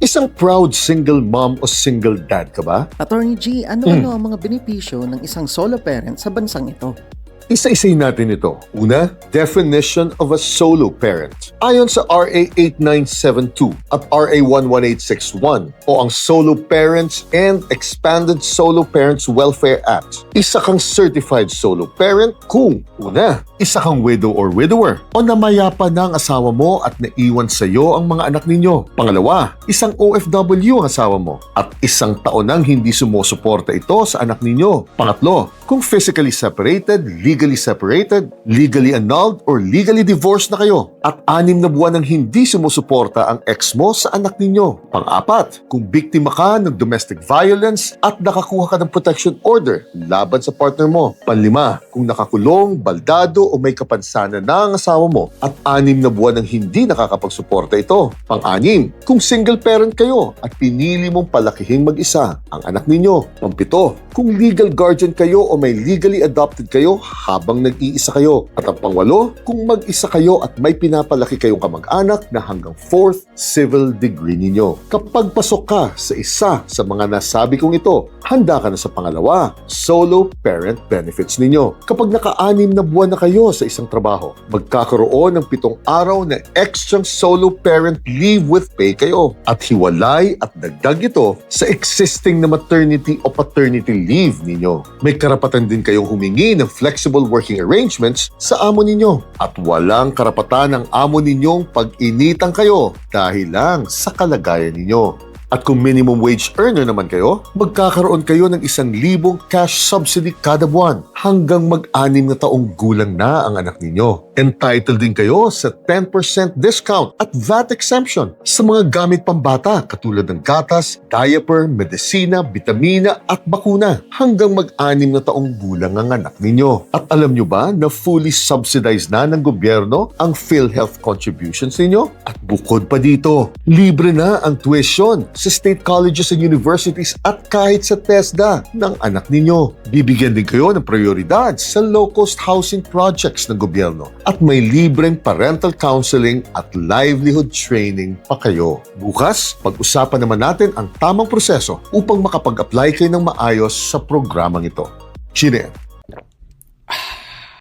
Isang proud single mom o single dad ka ba? Attorney G, ano-ano ang mga benepisyo ng isang solo parent sa bansang ito? Isa-isayin natin ito. Una, definition of a solo parent. Ayon sa RA 8972 at RA 11861 o ang Solo Parents and Expanded Solo Parents Welfare Act, isa kang certified solo parent kung una, isa kang widow or widower o namayapa na ang asawa mo at naiwan sa iyo ang mga anak ninyo. Pangalawa, isang OFW ang asawa mo at isang taon nang hindi sumusuporta ito sa anak ninyo. Pangatlo, kung physically separated, legally separated, legally annulled, or legally divorced na kayo at 6 na buwan nang hindi sumusuporta ang ex mo sa anak ninyo. Pang-apat, kung biktima ka ng domestic violence at nakakuha ka ng protection order laban sa partner mo. Panlima, kung nakakulong, baldado o may kapansanan na ang asawa mo at 6 na buwan nang hindi nakakapagsuporta ito. Pang-anim, kung single parent kayo at pinili mong palakihing mag-isa ang anak ninyo. Pang-pito, kung legal guardian kayo o may legally adopted kayo habang nag-iisa kayo. At ang pang-walo, kung mag-isa kayo at may pinapalaki kayong kamag-anak na hanggang 4th civil degree ninyo. Kapag pasok ka sa isa sa mga nasabi kong ito, handa ka na sa pangalawa, solo parent benefits ninyo. Kapag naka-6 na buwan na kayo sa isang trabaho, magkakaroon ng 7 araw na extra solo parent leave with pay kayo. At hiwalay at dagdag ito sa existing na maternity o paternity leave ninyo. May karapatan din kayong humingi ng flexible working arrangements sa amo ninyo. At walang karapatan ng amo ninyong pag-initan kayo dahil lang sa kalagayan ninyo. At kung minimum wage earner naman kayo, magkakaroon kayo ng 1,000 cash subsidy kada buwan hanggang mag-6 na taong gulang na ang anak ninyo. Entitled din kayo sa 10% discount at VAT exemption sa mga gamit pambata katulad ng gatas, diaper, medisina, bitamina at bakuna hanggang mag-6 na taong gulang ang anak ninyo. At alam nyo ba na fully subsidized na ng gobyerno ang PhilHealth contributions ninyo? At bukod pa dito, libre na ang tuition sa state colleges and universities at kahit sa TESDA ng anak ninyo. Bibigyan din kayo ng prioridad sa low-cost housing projects ng gobyerno at may libreng parental counseling at livelihood training pa kayo. Bukas, pag-usapan naman natin ang tamang proseso upang makapag-apply kayo ng maayos sa programang ito. Chine.